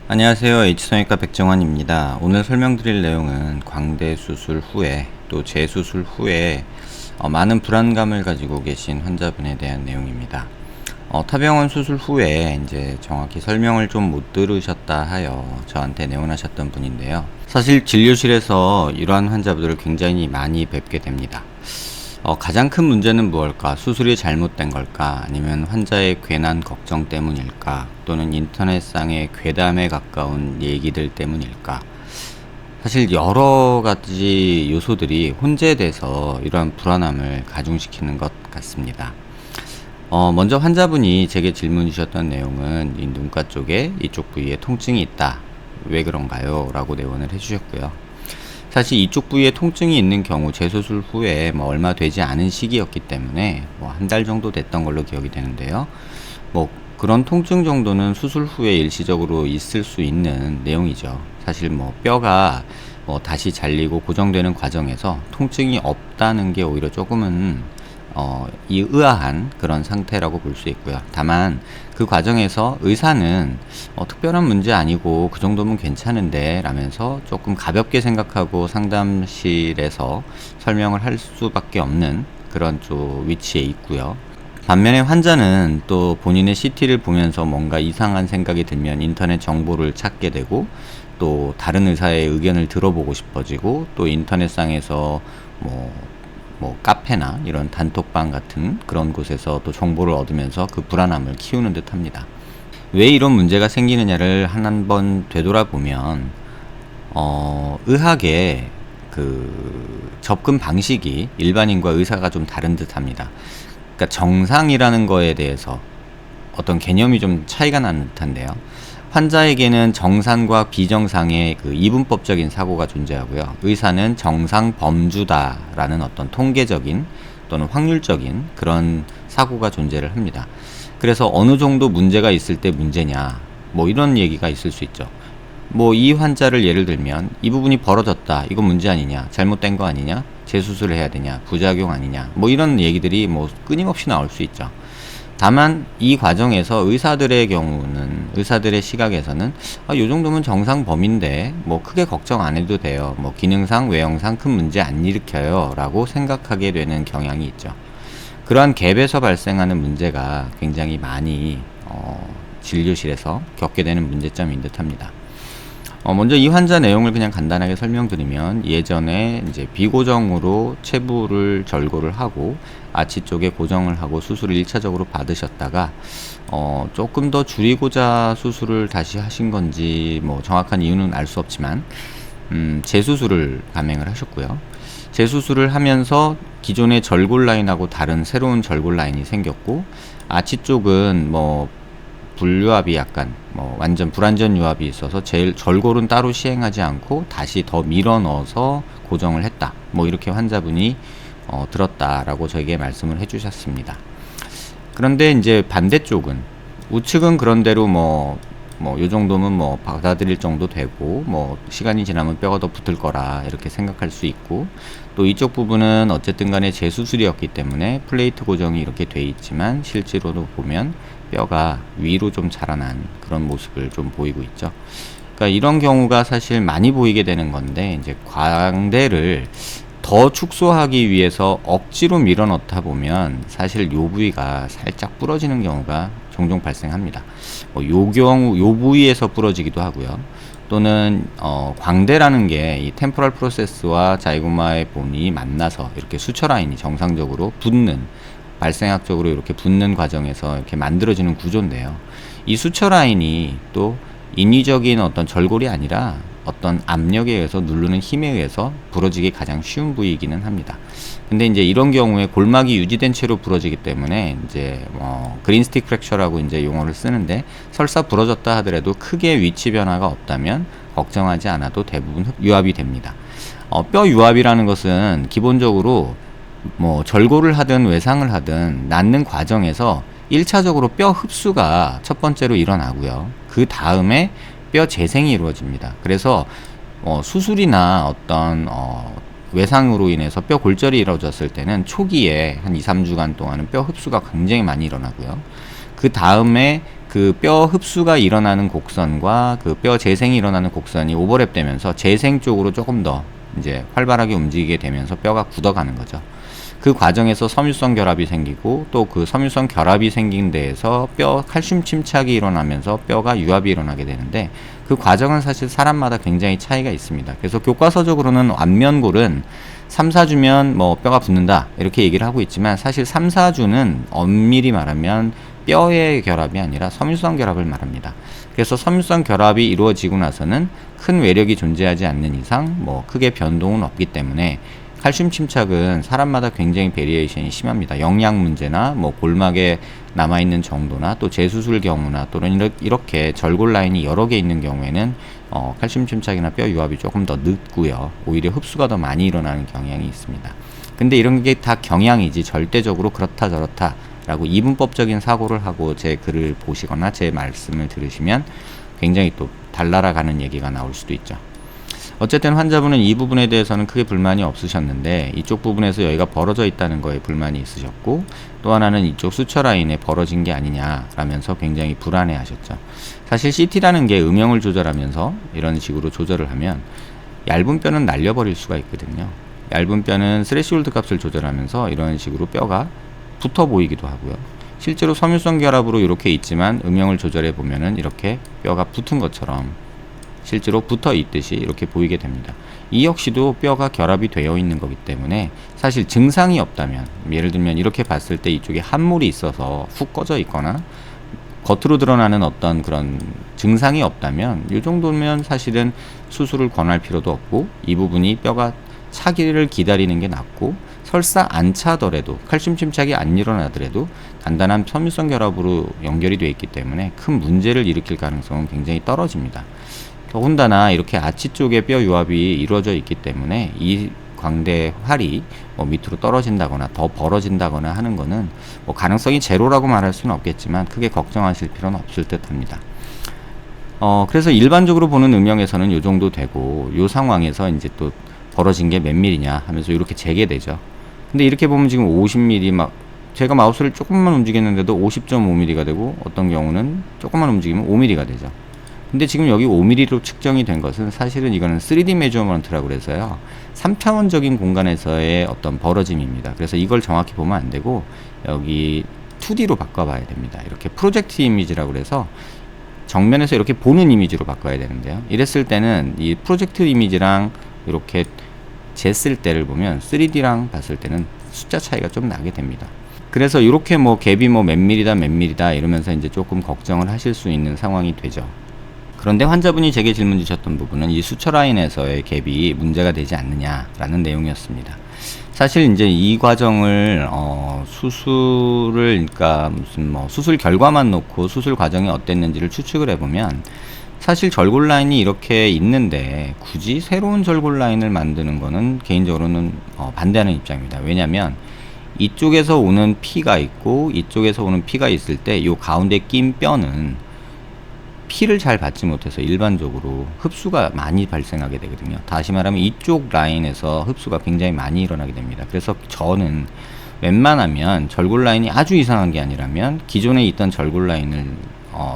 안녕하세요. H성형외과 백정환입니다. 오늘 설명드릴 내용은 광대 수술 후에 또 재수술 후에 많은 불안감을 가지고 계신 환자분에 대한 내용입니다. 타병원 수술 후에 이제 정확히 설명을 좀 못 들으셨다 하여 저한테 내원하셨던 분인데요. 사실 진료실에서 이러한 환자분들을 굉장히 많이 뵙게 됩니다. 가장 큰 문제는 무엇일까? 수술이 잘못된 걸까? 아니면 환자의 괜한 걱정 때문일까? 또는 인터넷상의 괴담에 가까운 얘기들 때문일까? 사실 여러 가지 요소들이 혼재돼서 이러한 불안함을 가중시키는 것 같습니다. 먼저 환자분이 제게 질문 주셨던 내용은 이 눈가 쪽에 이쪽 부위에 통증이 있다. 왜 그런가요? 라고 내원을 해주셨고요. 사실 이쪽 부위에 통증이 있는 경우 재수술 후에 얼마 되지 않은 시기였기 때문에 한 달 정도 됐던 걸로 기억이 되는데요. 그런 통증 정도는 수술 후에 일시적으로 있을 수 있는 내용이죠. 사실 뼈가 다시 잘리고 고정되는 과정에서 통증이 없다는 게 오히려 조금은 의아한 그런 상태라고 볼 수 있고요. 다만 그 과정에서 의사는 특별한 문제 아니고 그 정도면 괜찮은데 라면서 조금 가볍게 생각하고 상담실에서 설명을 할 수밖에 없는 그런 쪽 위치에 있고요. 반면에 환자는 또 본인의 CT를 보면서 뭔가 이상한 생각이 들면 인터넷 정보를 찾게 되고 또 다른 의사의 의견을 들어보고 싶어지고 또 인터넷상에서 카페나 이런 단톡방 같은 그런 곳에서 또 정보를 얻으면서 그 불안함을 키우는 듯 합니다. 왜 이런 문제가 생기느냐를 한번 되돌아보면 의학의 그 접근 방식이 일반인과 의사가 좀 다른 듯 합니다. 그러니까 정상이라는 거에 대해서 어떤 개념이 좀 차이가 나는 듯한데요. 환자에게는 정상과 비정상의 그 이분법적인 사고가 존재하고요. 의사는 정상 범주다라는 어떤 통계적인 또는 확률적인 그런 사고가 존재를 합니다. 그래서 어느 정도 문제가 있을 때 문제냐, 이런 얘기가 있을 수 있죠. 이 환자를 예를 들면 이 부분이 벌어졌다, 이거 문제 아니냐, 잘못된 거 아니냐, 재수술을 해야 되냐, 부작용 아니냐, 이런 얘기들이 끊임없이 나올 수 있죠. 다만 이 과정에서 의사들의 경우는, 의사들의 시각에서는 이 정도면 정상 범위인데 크게 걱정 안 해도 돼요, 기능상 외형상 큰 문제 안 일으켜요 라고 생각하게 되는 경향이 있죠. 그러한 갭에서 발생하는 문제가 굉장히 많이 진료실에서 겪게 되는 문제점인 듯 합니다. 먼저 이 환자 내용을 그냥 간단하게 설명드리면, 예전에 이제 비고정으로 체부를 절골을 하고 아치 쪽에 고정을 하고 수술을 1차적으로 받으셨다가 조금 더 줄이고자 수술을 다시 하신 건지 정확한 이유는 알 수 없지만 재수술을 감행을 하셨고요. 재수술을 하면서 기존의 절골 라인하고 다른 새로운 절골 라인이 생겼고, 아치 쪽은 불유압이 약간 완전 불완전 유압이 있어서 절골은 따로 시행하지 않고 다시 더 밀어 넣어서 고정을 했다, 이렇게 환자분이 들었다라고 저에게 말씀을 해주셨습니다. 그런데 이제 반대쪽은, 우측은 그런대로 요 정도면 받아들일 정도 되고 시간이 지나면 뼈가 더 붙을 거라 이렇게 생각할 수 있고, 또 이쪽 부분은 어쨌든 간에 재수술이었기 때문에 플레이트 고정이 이렇게 돼 있지만 실제로도 보면 뼈가 위로 좀 자라난 그런 모습을 좀 보이고 있죠. 그러니까 이런 경우가 사실 많이 보이게 되는 건데, 이제 광대를 더 축소하기 위해서 억지로 밀어 넣다 보면 사실 요 부위가 살짝 부러지는 경우가 종종 발생합니다. 요 부위에서 부러지기도 하고요. 또는 광대라는 게 이 템포럴 프로세스와 자이고마의 본이 만나서 이렇게 수처 라인이 정상적으로 붙는, 발생학적으로 이렇게 붙는 과정에서 이렇게 만들어지는 구조인데요. 이 수처 라인이 또 인위적인 어떤 절골이 아니라 어떤 압력에 의해서, 누르는 힘에 의해서 부러지기 가장 쉬운 부위이기는 합니다. 근데 이제 이런 경우에 골막이 유지된 채로 부러지기 때문에 이제 그린스틱 프랙처라고 이제 용어를 쓰는데, 설사 부러졌다 하더라도 크게 위치 변화가 없다면 걱정하지 않아도 대부분 유압이 됩니다. 뼈 유압이라는 것은 기본적으로 절골을 하든 외상을 하든 낫는 과정에서 1차적으로 뼈 흡수가 첫 번째로 일어나고요. 그 다음에 뼈 재생이 이루어집니다. 그래서 수술이나 어떤 외상으로 인해서 뼈 골절이 이루어졌을 때는 초기에 한 2, 3주간 동안은 뼈 흡수가 굉장히 많이 일어나고요. 그 다음에 그 뼈 흡수가 일어나는 곡선과 그 뼈 재생이 일어나는 곡선이 오버랩되면서 재생 쪽으로 조금 더 이제 활발하게 움직이게 되면서 뼈가 굳어가는 거죠. 그 과정에서 섬유성 결합이 생기고 또 그 섬유성 결합이 생긴 데에서 뼈 칼슘 침착이 일어나면서 뼈가 유압이 일어나게 되는데 그 과정은 사실 사람마다 굉장히 차이가 있습니다. 그래서 교과서적으로는 안면골은 3, 4주면 뭐 뼈가 붙는다 이렇게 얘기를 하고 있지만 사실 3, 4주는 엄밀히 말하면 뼈의 결합이 아니라 섬유성 결합을 말합니다. 그래서 섬유성 결합이 이루어지고 나서는 큰 외력이 존재하지 않는 이상 뭐 크게 변동은 없기 때문에 칼슘 침착은 사람마다 굉장히 베리에이션이 심합니다. 영양 문제나 뭐 골막에 남아있는 정도나 또 재수술 경우나 또는 이렇게 절골 라인이 여러 개 있는 경우에는 칼슘 침착이나 뼈 유압이 조금 더 늦고요. 오히려 흡수가 더 많이 일어나는 경향이 있습니다. 근데 이런 게 다 경향이지 절대적으로 그렇다 저렇다 라고 이분법적인 사고를 하고 제 글을 보시거나 제 말씀을 들으시면 굉장히 또 달나라가는 얘기가 나올 수도 있죠. 어쨌든 환자분은 이 부분에 대해서는 크게 불만이 없으셨는데 이쪽 부분에서 여기가 벌어져 있다는 거에 불만이 있으셨고 또 하나는 이쪽 수처 라인에 벌어진 게 아니냐라면서 굉장히 불안해 하셨죠. 사실 CT라는 게 음영을 조절하면서 이런 식으로 조절을 하면 얇은 뼈는 날려버릴 수가 있거든요. 얇은 뼈는 스레시홀드 값을 조절하면서 이런 식으로 뼈가 붙어 보이기도 하고요. 실제로 섬유성 결합으로 이렇게 있지만 음영을 조절해 보면은 이렇게 뼈가 붙은 것처럼 실제로 붙어 있듯이 이렇게 보이게 됩니다. 이 역시도 뼈가 결합이 되어 있는 거기 때문에 사실 증상이 없다면 예를 들면 이렇게 봤을 때 이쪽에 함몰이 있어서 훅 꺼져 있거나 겉으로 드러나는 어떤 그런 증상이 없다면 이 정도면 사실은 수술을 권할 필요도 없고 이 부분이 뼈가 차기를 기다리는 게 낫고 설사 안 차더라도 칼슘 침착이 안 일어나더라도 단단한 섬유성 결합으로 연결이 되어 있기 때문에 큰 문제를 일으킬 가능성은 굉장히 떨어집니다. 더군다나 이렇게 아치 쪽에 뼈 유압이 이루어져 있기 때문에 이 광대 활이 뭐 밑으로 떨어진다거나 더 벌어진다거나 하는 거는 뭐 가능성이 제로라고 말할 수는 없겠지만 크게 걱정하실 필요는 없을 듯 합니다. 그래서 일반적으로 보는 음영에서는 요 정도 되고 요 상황에서 이제 또 벌어진 게 몇 밀리냐 하면서 이렇게 재게 되죠. 근데 이렇게 보면 지금 50mm 막 제가 마우스를 조금만 움직였는데도 50.5mm가 되고 어떤 경우는 조금만 움직이면 5mm가 되죠. 근데 지금 여기 5mm로 측정이 된 것은 사실은 이거는 3D 메저먼트라고 그래서요 3차원적인 공간에서의 어떤 벌어짐입니다. 그래서 이걸 정확히 보면 안 되고 여기 2D로 바꿔봐야 됩니다. 이렇게 프로젝트 이미지라고 그래서 정면에서 이렇게 보는 이미지로 바꿔야 되는데요. 이랬을 때는 이 프로젝트 이미지랑 이렇게 쟀을 때를 보면 3D랑 봤을 때는 숫자 차이가 좀 나게 됩니다. 그래서 이렇게 뭐 갭이 뭐 몇 밀리다 이러면서 이제 조금 걱정을 하실 수 있는 상황이 되죠. 그런데 환자분이 제게 질문 주셨던 부분은 이 수처 라인에서의 갭이 문제가 되지 않느냐라는 내용이었습니다. 사실 이제 이 과정을 수술을 그러니까 무슨 뭐 수술 결과만 놓고 수술 과정이 어땠는지를 추측을 해보면 사실 절골 라인이 이렇게 있는데 굳이 새로운 절골 라인을 만드는 거는 개인적으로는 반대하는 입장입니다. 왜냐하면 이쪽에서 오는 피가 있고 이쪽에서 오는 피가 있을 때 이 가운데 낀 뼈는 피를 잘 받지 못해서 일반적으로 흡수가 많이 발생하게 되거든요. 다시 말하면 이쪽 라인에서 흡수가 굉장히 많이 일어나게 됩니다. 그래서 저는 웬만하면 절골 라인이 아주 이상한 게 아니라면 기존에 있던 절골 라인을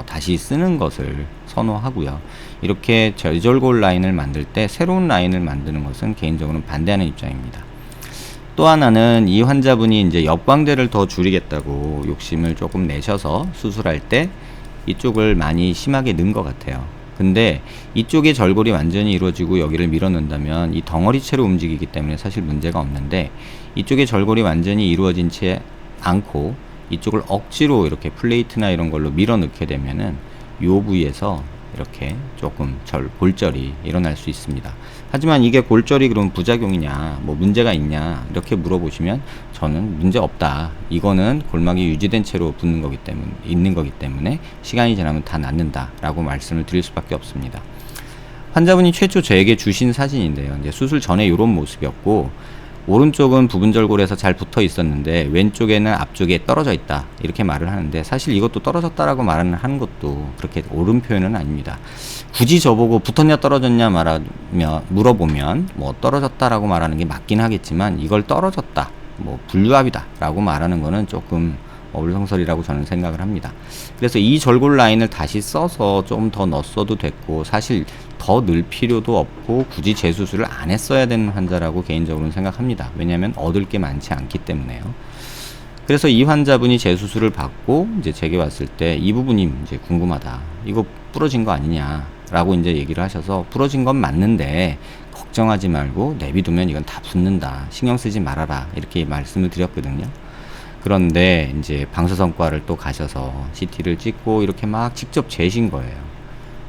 다시 쓰는 것을 선호하고요. 이렇게 저절골 라인을 만들 때 새로운 라인을 만드는 것은 개인적으로는 반대하는 입장입니다. 또 하나는 이 환자분이 이제 옆광대를 더 줄이겠다고 욕심을 조금 내셔서 수술할 때 이쪽을 많이 심하게 넣은 것 같아요. 근데 이쪽에 절골이 완전히 이루어지고 여기를 밀어 넣는다면 이 덩어리체로 움직이기 때문에 사실 문제가 없는데 이쪽에 절골이 완전히 이루어진 채 않고 이쪽을 억지로 이렇게 플레이트나 이런 걸로 밀어 넣게 되면은 요 부위에서 이렇게 조금 골절이 일어날 수 있습니다. 하지만 이게 골절이 그럼 부작용이냐 뭐 문제가 있냐 이렇게 물어보시면 저는 문제 없다. 이거는 골막이 유지된 채로 있는 거기 때문에 시간이 지나면 다 낫는다 라고 말씀을 드릴 수밖에 없습니다. 환자분이 최초 저에게 주신 사진인데요. 이제 수술 전에 이런 모습이었고 오른쪽은 부분절골에서 잘 붙어 있었는데 왼쪽에는 앞쪽에 떨어져 있다 이렇게 말을 하는데, 사실 이것도 떨어졌다라고 말을 하는 것도 그렇게 옳은 표현은 아닙니다. 굳이 저보고 붙었냐 떨어졌냐 물어보면 뭐 떨어졌다라고 말하는 게 맞긴 하겠지만, 이걸 떨어졌다 뭐 분류합이다 라고 말하는 거는 조금 어불성설이라고 저는 생각을 합니다. 그래서 이 절골 라인을 다시 써서 좀 더 넣었어도 됐고, 사실 더 넣을 필요도 없고 굳이 재수술을 안 했어야 되는 환자라고 개인적으로는 생각합니다. 왜냐하면 얻을 게 많지 않기 때문에요. 그래서 이 환자분이 재수술을 받고 이제 제게 왔을 때 이 부분이 이제 궁금하다, 이거 부러진 거 아니냐 라고 이제 얘기를 하셔서, 부러진 건 맞는데 걱정하지 말고 내비두면 이건 다 붓는다, 신경 쓰지 말아라 이렇게 말씀을 드렸거든요. 그런데 이제 방사선과를 또 가셔서 CT를 찍고 이렇게 막 직접 재신 거예요.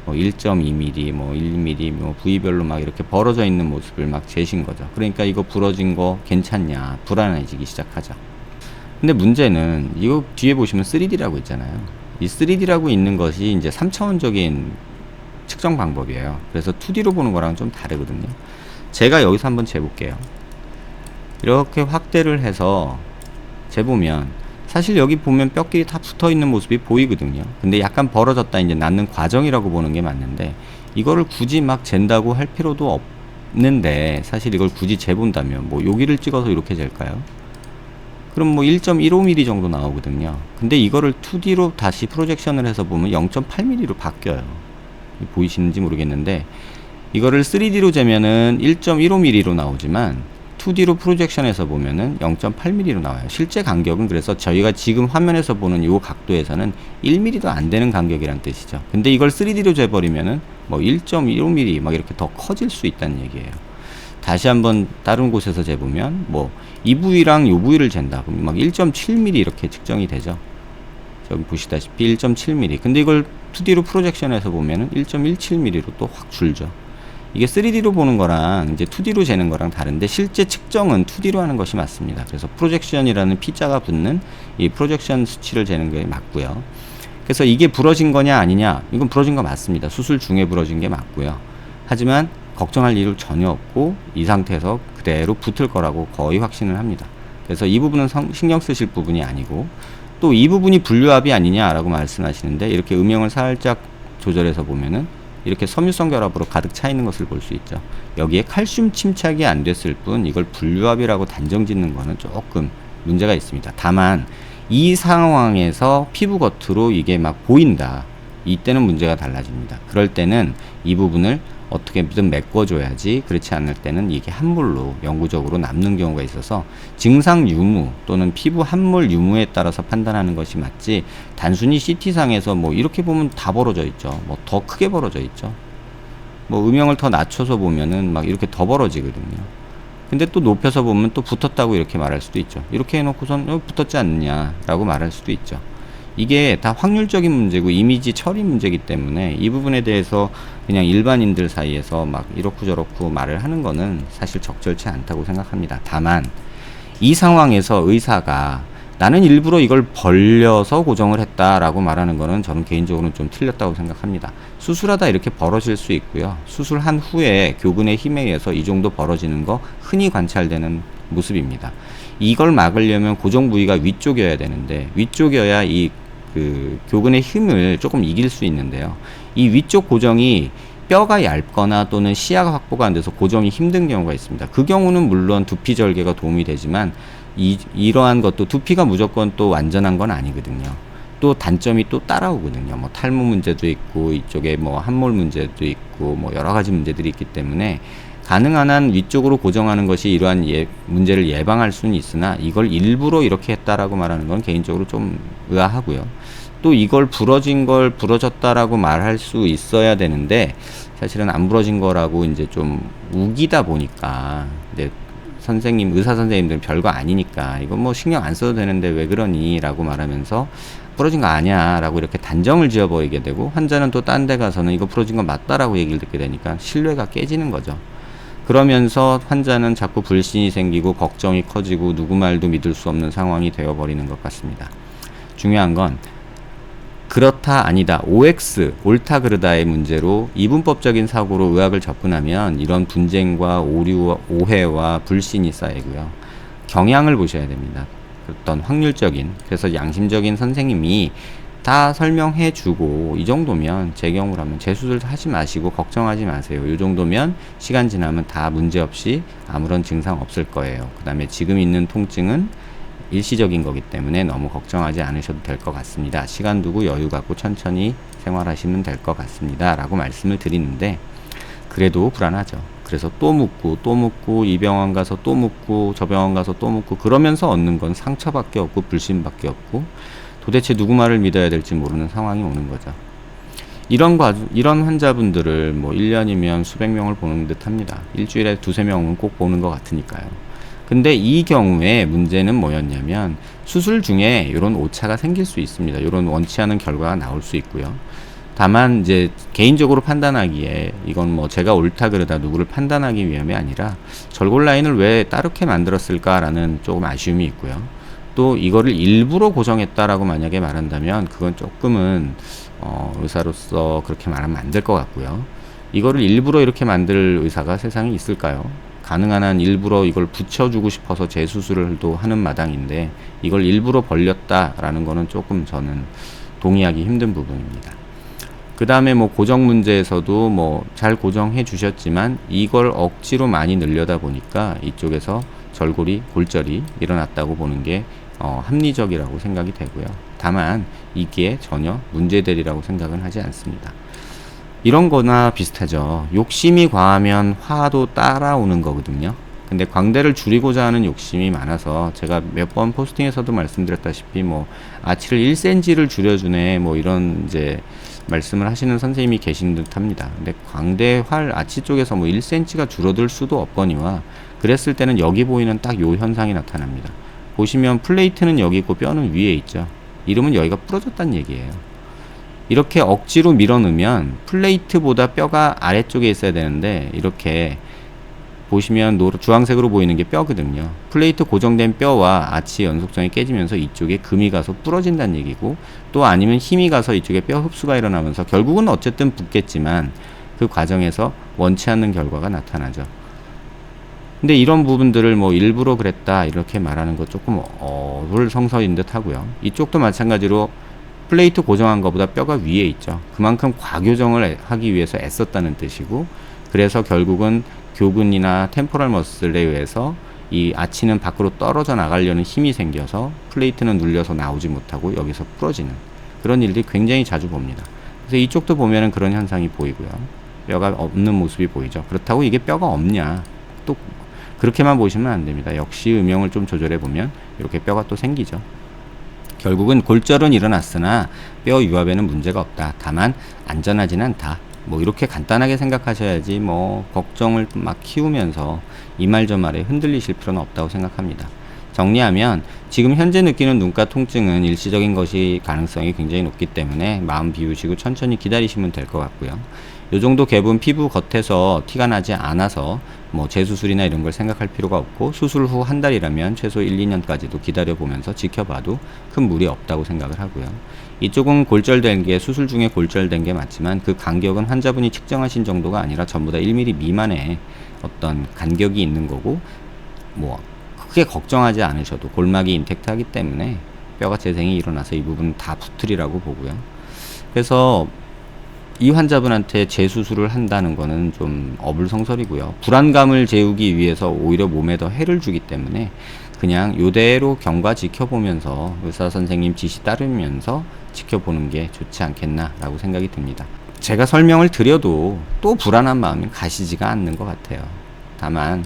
뭐 1.2mm, 뭐 1mm, 뭐 부위별로 막 이렇게 벌어져 있는 모습을 막 재신 거죠. 그러니까 이거 부러진 거 괜찮냐, 불안해지기 시작하죠. 근데 문제는 이거 뒤에 보시면 3D라고 있잖아요. 이 3D라고 있는 것이 이제 3차원적인 측정 방법이에요. 그래서 2D로 보는 거랑 좀 다르거든요. 제가 여기서 한번 재볼게요. 이렇게 확대를 해서 재보면 사실 여기 보면 뼈끼리 다 붙어 있는 모습이 보이거든요. 근데 약간 벌어졌다 이제 낫는 과정이라고 보는 게 맞는데, 이거를 굳이 막 잰다고 할 필요도 없는데, 사실 이걸 굳이 재본다면 뭐 여기를 찍어서 이렇게 잴까요? 그럼 뭐 1.15mm 정도 나오거든요. 근데 이거를 2D로 다시 프로젝션을 해서 보면 0.8mm로 바뀌어요. 보이시는지 모르겠는데, 이거를 3D로 재면은 1.15mm로 나오지만 2D로 프로젝션해서 보면은 0.8mm로 나와요. 실제 간격은, 그래서 저희가 지금 화면에서 보는 이 각도에서는 1mm도 안 되는 간격이란 뜻이죠. 근데 이걸 3D로 재버리면은 뭐 1.15mm 막 이렇게 더 커질 수 있다는 얘기예요. 다시 한번 다른 곳에서 재보면 뭐 이 부위랑 요 부위를 잰다 그러면 막 1.7mm 이렇게 측정이 되죠. 저기 보시다시피 1.7mm. 근데 이걸 2D로 프로젝션해서 보면은 1.17mm로 또 확 줄죠. 이게 3D로 보는 거랑 이제 2D로 재는 거랑 다른데, 실제 측정은 2D로 하는 것이 맞습니다. 그래서 프로젝션이라는 P자가 붙는 이 프로젝션 수치를 재는 게 맞고요. 그래서 이게 부러진 거냐 아니냐, 이건 부러진 거 맞습니다. 수술 중에 부러진 게 맞고요. 하지만 걱정할 일은 전혀 없고 이 상태에서 그대로 붙을 거라고 거의 확신을 합니다. 그래서 이 부분은 신경 쓰실 부분이 아니고, 또 이 부분이 분류압이 아니냐라고 말씀하시는데, 이렇게 음영을 살짝 조절해서 보면은 이렇게 섬유성 결합으로 가득 차 있는 것을 볼 수 있죠. 여기에 칼슘 침착이 안 됐을 뿐 이걸 분류압이라고 단정 짓는 거는 조금 문제가 있습니다. 다만 이 상황에서 피부 겉으로 이게 막 보인다, 이때는 문제가 달라집니다. 그럴 때는 이 부분을 어떻게든 메꿔줘야지, 그렇지 않을 때는 이게 함몰로 영구적으로 남는 경우가 있어서 증상 유무 또는 피부 함몰 유무에 따라서 판단하는 것이 맞지, 단순히 CT상에서 뭐 이렇게 보면 다 벌어져 있죠. 뭐 더 크게 벌어져 있죠. 뭐 음영을 더 낮춰서 보면은 막 이렇게 더 벌어지거든요. 근데 또 높여서 보면 또 붙었다고 이렇게 말할 수도 있죠. 이렇게 해놓고선 붙었지 않느냐 라고 말할 수도 있죠. 이게 다 확률적인 문제고 이미지 처리 문제이기 때문에 이 부분에 대해서 그냥 일반인들 사이에서 막 이렇고 저렇고 말을 하는 거는 사실 적절치 않다고 생각합니다. 다만 이 상황에서 의사가 나는 일부러 이걸 벌려서 고정을 했다라고 말하는 거는 저는 개인적으로는 좀 틀렸다고 생각합니다. 수술하다 이렇게 벌어질 수 있고요. 수술한 후에 교근의 힘에 의해서 이 정도 벌어지는 거 흔히 관찰되는 모습입니다. 이걸 막으려면 고정 부위가 위쪽이어야 되는데, 위쪽이어야 이 교근의 힘을 조금 이길 수 있는데요. 이 위쪽 고정이 뼈가 얇거나 또는 시야가 확보가 안 돼서 고정이 힘든 경우가 있습니다. 그 경우는 물론 두피 절개가 도움이 되지만 이러한 것도 두피가 무조건 또 완전한 건 아니거든요. 또 단점이 또 따라오거든요. 뭐 탈모 문제도 있고 이쪽에 뭐 함몰 문제도 있고 뭐 여러 가지 문제들이 있기 때문에 가능한 한 위쪽으로 고정하는 것이 이러한 문제를 예방할 수는 있으나, 이걸 일부러 이렇게 했다라고 말하는 건 개인적으로 좀 의아하고요. 또 이걸 부러진 걸 부러졌다라고 말할 수 있어야 되는데, 사실은 안 부러진 거라고 이제 좀 우기다 보니까, 근데 의사 선생님들은 별거 아니니까 이거 뭐 신경 안 써도 되는데 왜 그러니 라고 말하면서 부러진 거 아니야 라고 이렇게 단정을 지어버리게 되고, 환자는 또 딴 데 가서는 이거 부러진 거 맞다라고 얘기를 듣게 되니까 신뢰가 깨지는 거죠. 그러면서 환자는 자꾸 불신이 생기고 걱정이 커지고 누구 말도 믿을 수 없는 상황이 되어버리는 것 같습니다. 중요한 건 그렇다 아니다 OX 옳다 그르다의 문제로 이분법적인 사고로 의학을 접근하면 이런 분쟁과 오류 오해와 불신이 쌓이고요. 경향을 보셔야 됩니다. 어떤 확률적인 그래서 양심적인 선생님이 다 설명해 주고 이 정도면 제 경우라면 재수술 하지 마시고 걱정하지 마세요. 이 정도면 시간 지나면 다 문제없이 아무런 증상 없을 거예요. 그 다음에 지금 있는 통증은 일시적인 거기 때문에 너무 걱정하지 않으셔도 될 것 같습니다. 시간 두고 여유 갖고 천천히 생활하시면 될 것 같습니다. 라고 말씀을 드리는데 그래도 불안하죠. 그래서 또 묻고 이 병원 가서 또 묻고 저 병원 가서 또 묻고 그러면서 얻는 건 상처밖에 없고 불신밖에 없고 도대체 누구 말을 믿어야 될지 모르는 상황이 오는 거죠. 이런 환자분들을 뭐 1년이면 수백 명을 보는 듯 합니다. 일주일에 두세 명은 꼭 보는 것 같으니까요. 근데 이 경우에 문제는 뭐였냐면 수술 중에 이런 오차가 생길 수 있습니다. 이런 원치 않은 결과가 나올 수 있고요. 다만 이제 개인적으로 판단하기에 이건 뭐 제가 옳다 그러다 누구를 판단하기 위함이 아니라 절골 라인을 왜 따르게 만들었을까라는 조금 아쉬움이 있고요. 또 이거를 일부러 고정했다라고 만약에 말한다면 그건 조금은 의사로서 그렇게 말하면 안 될 것 같고요. 이거를 일부러 이렇게 만들 의사가 세상에 있을까요? 가능한 한 일부러 이걸 붙여주고 싶어서 재수술을 또 하는 마당인데 이걸 일부러 벌렸다라는 거는 조금 저는 동의하기 힘든 부분입니다. 그 다음에 뭐 고정 문제에서도 뭐 잘 고정해 주셨지만 이걸 억지로 많이 늘려다 보니까 이쪽에서 골절이 일어났다고 보는 게 합리적이라고 생각이 되고요. 다만 이게 전혀 문제되리라고 생각은 하지 않습니다. 이런 거나 비슷하죠. 욕심이 과하면 화도 따라오는 거거든요. 근데 광대를 줄이고자 하는 욕심이 많아서 제가 몇 번 포스팅에서도 말씀드렸다시피 뭐 아치를 1cm를 줄여주네 뭐 이런 이제 말씀을 하시는 선생님이 계신 듯 합니다. 근데 광대 활 아치 쪽에서 뭐 1cm가 줄어들 수도 없거니와 그랬을 때는 여기 보이는 딱 요 현상이 나타납니다. 보시면 플레이트는 여기 있고 뼈는 위에 있죠. 이러면 여기가 부러졌다는 얘기예요. 이렇게 억지로 밀어넣으면 플레이트보다 뼈가 아래쪽에 있어야 되는데 이렇게 보시면 주황색으로 보이는 게 뼈거든요. 플레이트 고정된 뼈와 아치 연속성이 깨지면서 이쪽에 금이 가서 부러진다는 얘기고 또 아니면 힘이 가서 이쪽에 뼈 흡수가 일어나면서 결국은 어쨌든 붙겠지만 그 과정에서 원치 않는 결과가 나타나죠. 근데 이런 부분들을 뭐 일부러 그랬다 이렇게 말하는 거 조금 어불성설인 듯 하고요. 이쪽도 마찬가지로 플레이트 고정한 것보다 뼈가 위에 있죠. 그만큼 과교정을 하기 위해서 애썼다는 뜻이고 그래서 결국은 교근이나 템포럴 머슬에 의해서 이 아치는 밖으로 떨어져 나가려는 힘이 생겨서 플레이트는 눌려서 나오지 못하고 여기서 부러지는 그런 일들이 굉장히 자주 봅니다. 그래서 이쪽도 보면은 그런 현상이 보이고요. 뼈가 없는 모습이 보이죠. 그렇다고 이게 뼈가 없냐 또 그렇게만 보시면 안 됩니다. 역시 음영을 좀 조절해 보면 이렇게 뼈가 또 생기죠. 결국은 골절은 일어났으나 뼈 유압에는 문제가 없다. 다만 안전하지는 않다. 뭐 이렇게 간단하게 생각하셔야지 뭐 걱정을 막 키우면서 이 말 저 말에 흔들리실 필요는 없다고 생각합니다. 정리하면 지금 현재 느끼는 눈가 통증은 일시적인 것이 가능성이 굉장히 높기 때문에 마음 비우시고 천천히 기다리시면 될 것 같고요. 요 정도 갭은 피부 겉에서 티가 나지 않아서 뭐 재수술이나 이런 걸 생각할 필요가 없고 수술 후 한 달이라면 최소 1, 2년까지도 기다려보면서 지켜봐도 큰 무리 없다고 생각을 하고요. 이쪽은 골절된 게 수술 중에 골절된 게 맞지만 그 간격은 환자분이 측정하신 정도가 아니라 전부 다 1mm 미만의 어떤 간격이 있는 거고 뭐 크게 걱정하지 않으셔도 골막이 인택트하기 때문에 뼈가 재생이 일어나서 이 부분은 다 붙으리라고 보고요. 그래서 이 환자분한테 재수술을 한다는 거는 좀 어불성설이고요. 불안감을 재우기 위해서 오히려 몸에 더 해를 주기 때문에 그냥 요대로 경과 지켜보면서 의사 선생님 지시 따르면서 지켜보는 게 좋지 않겠나라고 생각이 듭니다. 제가 설명을 드려도 또 불안한 마음이 가시지가 않는 것 같아요. 다만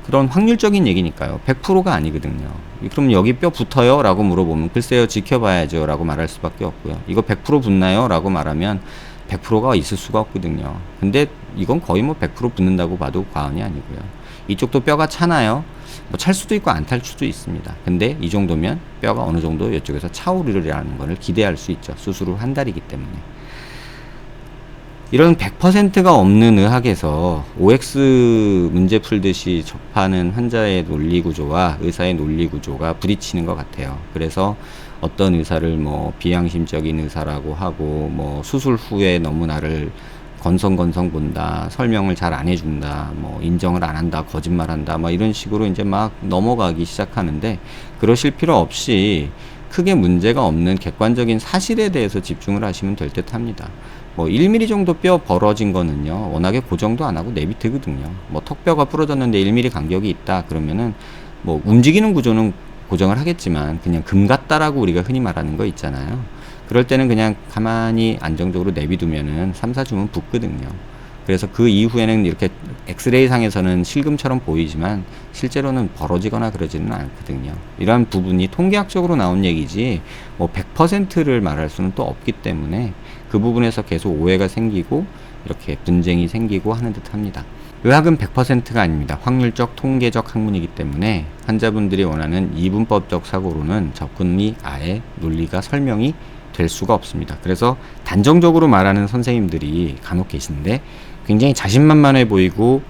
그런 확률적인 얘기니까요. 100%가 아니거든요. 그럼 여기 뼈 붙어요? 라고 물어보면 글쎄요 지켜봐야죠 라고 말할 수밖에 없고요. 이거 100% 붙나요? 라고 말하면 100%가 있을 수가 없거든요. 근데 이건 거의 뭐 100% 붙는다고 봐도 과언이 아니고요. 이쪽도 뼈가 차나요? 뭐 찰 수도 있고 안 탈 수도 있습니다. 근데 이 정도면 뼈가 어느 정도 이쪽에서 차오르리라는 것을 기대할 수 있죠. 수술 후 한 달이기 때문에. 이런 100%가 없는 의학에서 OX 문제 풀듯이 접하는 환자의 논리 구조와 의사의 논리 구조가 부딪히는 것 같아요. 그래서 어떤 의사를 뭐 비양심적인 의사라고 하고, 뭐 수술 후에 너무 나를 건성건성 본다, 설명을 잘 안 해준다, 뭐 인정을 안 한다, 거짓말한다, 뭐 이런 식으로 이제 막 넘어가기 시작하는데, 그러실 필요 없이 크게 문제가 없는 객관적인 사실에 대해서 집중을 하시면 될 듯 합니다. 뭐 1mm 정도 뼈 벌어진 거는요, 워낙에 고정도 안 하고 내비트거든요. 뭐 턱뼈가 부러졌는데 1mm 간격이 있다 그러면은 뭐 움직이는 구조는 고정을 하겠지만 그냥 금 같다라고 우리가 흔히 말하는 거 있잖아요. 그럴 때는 그냥 가만히 안정적으로 내비두면은 3, 4주면 붓거든요. 그래서 그 이후에는 이렇게 엑스레이 상에서는 실금처럼 보이지만 실제로는 벌어지거나 그러지는 않거든요. 이러한 부분이 통계학적으로 나온 얘기지 뭐 100%를 말할 수는 또 없기 때문에 그 부분에서 계속 오해가 생기고 이렇게 분쟁이 생기고 하는 듯 합니다. 의학은 100%가 아닙니다. 확률적 통계적 학문이기 때문에 환자분들이 원하는 이분법적 사고로는 접근이 아예 논리가 설명이 될 수가 없습니다. 그래서 단정적으로 말하는 선생님들이 간혹 계신데 굉장히 자신만만해 보이고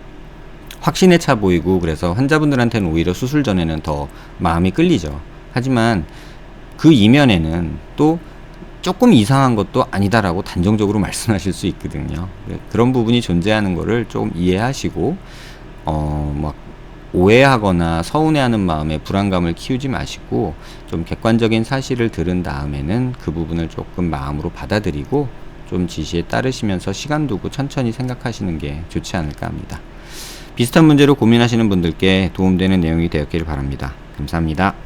확신에 차 보이고, 그래서 환자분들한테는 오히려 수술 전에는 더 마음이 끌리죠. 하지만 그 이면에는 또 조금 이상한 것도 아니다라고 단정적으로 말씀하실 수 있거든요. 그런 부분이 존재하는 거를 조금 이해하시고 막 오해하거나 서운해하는 마음에 불안감을 키우지 마시고 좀 객관적인 사실을 들은 다음에는 그 부분을 조금 마음으로 받아들이고 좀 지시에 따르시면서 시간 두고 천천히 생각하시는 게 좋지 않을까 합니다. 비슷한 문제로 고민하시는 분들께 도움되는 내용이 되었기를 바랍니다. 감사합니다.